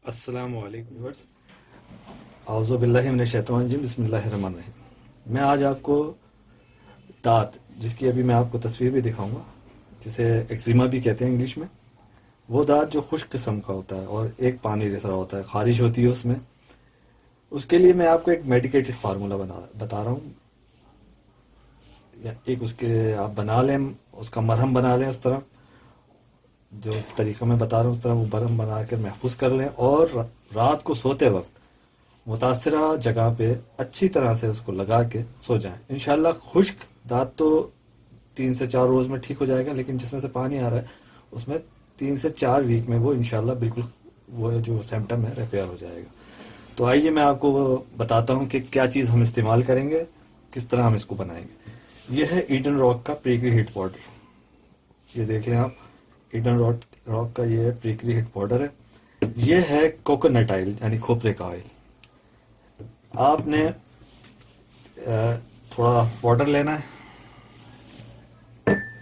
अस्सलामु अलैकुम व्यूअर्स। आऊज़ु बिल्लाहि मिनश शैतानिर रजीम, बिस्मिल्लाहिर रहमानिर रहीम। मैं आज आपको दाँत, जिसकी अभी मैं आपको तस्वीर भी दिखाऊंगा, जिसे एक्जिमा भी कहते हैं इंग्लिश में, वो दाँत जो खुश्क किस्म का होता है और एक पानी जैसा होता है, खारिश होती है उसमें, उसके लिए मैं आपको एक मेडिकेटेड फार्मूला बता रहा हूँ। या एक उसके आप बना लें, उसका मरहम बना लें। उस तरह जो तरीका मैं बता रहा हूँ उस तरह वो मरहम बना कर महफूज कर लें और रात को सोते वक्त मुतासरा जगह पे अच्छी तरह से उसको लगा के सो जाएं। इंशाल्लाह खुश्क दांत तो 3 से 4 रोज में ठीक हो जाएगा, लेकिन जिसमें से पानी आ रहा है उसमें 3 से 4 वीक में वो इंशाल्लाह बिल्कुल वो जो सिम्टम है रिपेयर हो जाएगा। तो आइए मैं आपको वो बताता हूँ कि क्या चीज़ हम इस्तेमाल करेंगे, किस तरह हम इसको बनाएंगे। यह है ईडन रॉक का प्रीक्री हीट पाउडर। ये देख लें आप, ईडन रॉक का ये प्रीक्री हीट पाउडर है। ये है कोकोनट ऑयल यानी खोपरे का ऑयल। आपने थोड़ा पाउडर लेना है,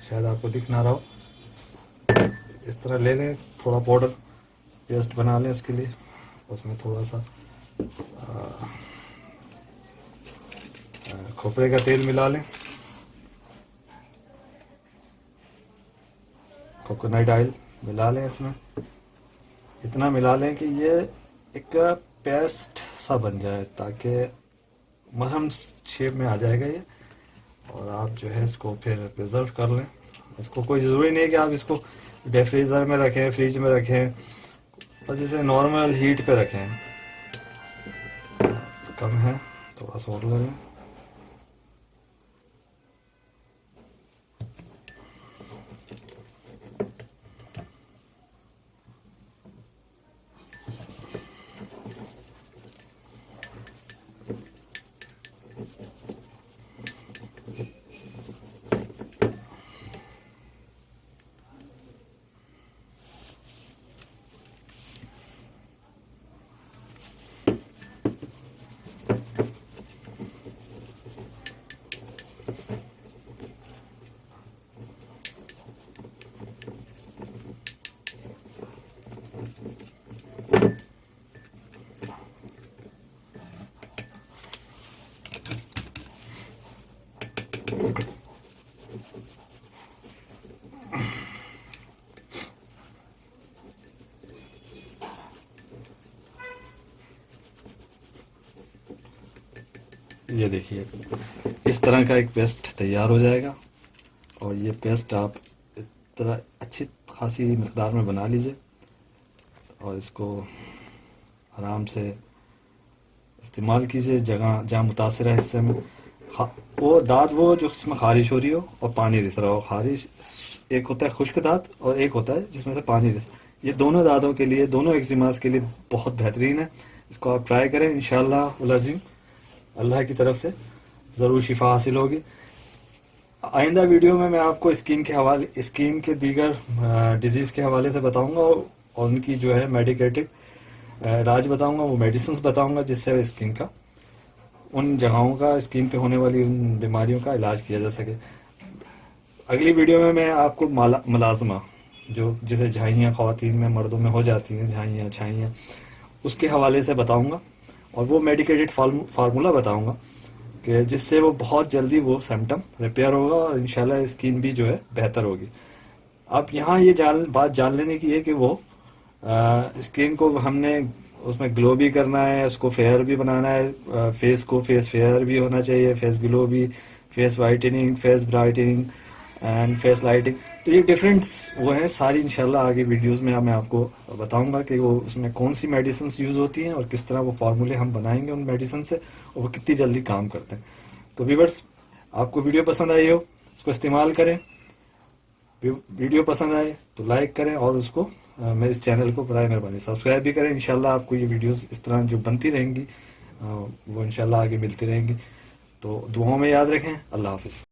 शायद आपको दिख ना रहा हो, इस तरह ले लें। थोड़ा पाउडर पेस्ट बना लें उसके लिए। उसमें थोड़ा सा खोपरे का तेल मिला लें, कोकोनट ऑयल मिला लें इसमें। इतना मिला लें कि ये एक पेस्ट सा बन जाए, ताकि मरहम शेप में आ जाएगा ये। और आप जो है इसको फिर प्रिजर्व कर लें। इसको कोई ज़रूरी नहीं है कि आप इसको डीप फ्रीज़र में रखें, फ्रिज में रखें, बस इसे नॉर्मल हीट पे रखें। तो कम है, थोड़ा सा और ले लें। ये देखिए, इस तरह का एक पेस्ट तैयार हो जाएगा। और ये पेस्ट आप इस तरह अच्छी खासी मिकदार में बना लीजिए और इसको आराम से इस्तेमाल कीजिए जगह जहाँ मुतासरा हिस्से में वो दांत, वो जो जिसमें खारिश हो रही हो और पानी रिस रहा हो। खारिश एक होता है खुश्क दांत और एक होता है जिसमें से पानी रिस। ये दोनों दांतों के लिए, दोनों एक्जिमास के लिए बहुत बेहतरीन है। इसको आप ट्राई करें, इंशाल्लाह उल अज़ीम अल्लाह की तरफ से ज़रूर शिफा हासिल होगी। आइंदा वीडियो में मैं आपको स्किन के दीगर डिजीज़ के हवाले से बताऊंगा और उनकी जो है मेडिकेटेड इलाज बताऊंगा, वो मेडिसिन बताऊंगा जिससे स्किन का, उन जगहों का, स्किन पे होने वाली उन बीमारियों का इलाज किया जा सके। अगली वीडियो में मैं आपको मलाजमा, जो जिसे झाइयाँ ख़वातीन में, मर्दों में हो जाती हैं, झाइयाँ छाइयाँ, उसके हवाले से बताऊंगा और वो मेडिकेटेड फार्मूला बताऊंगा कि जिससे वो बहुत जल्दी वो सिम्टम रिपेयर होगा और इंशाल्लाह स्किन भी जो है बेहतर होगी। अब यहाँ ये बात जान लेने की है कि वो स्किन को हमने उसमें ग्लो भी करना है, उसको फेयर भी बनाना है, फेस को फेस फेयर भी होना चाहिए, फेस ग्लो भी, face whitening, face brightening and face lighting. तो ये डिफरेंट्स वो हैं सारी, इंशाल्लाह आगे वीडियोस में मैं आपको बताऊंगा कि वो उसमें कौन सी मेडिसिन यूज़ होती हैं और किस तरह वो फार्मूले हम बनाएंगे उन मेडिसिन से और वो कितनी जल्दी काम करते हैं। तो व्यूअर्स, आपको वीडियो पसंद आई हो, उसको इस्तेमाल करें। वीडियो पसंद आए तो लाइक करें और उसको मेरे इस चैनल को बराए मेहरबानी सब्सक्राइब भी करें। इंशाल्लाह आपको ये वीडियोस इस तरह जो बनती रहेंगी वो इंशाल्लाह आगे मिलती रहेंगी। तो दुआओं में याद रखें। अल्लाह हाफिज़।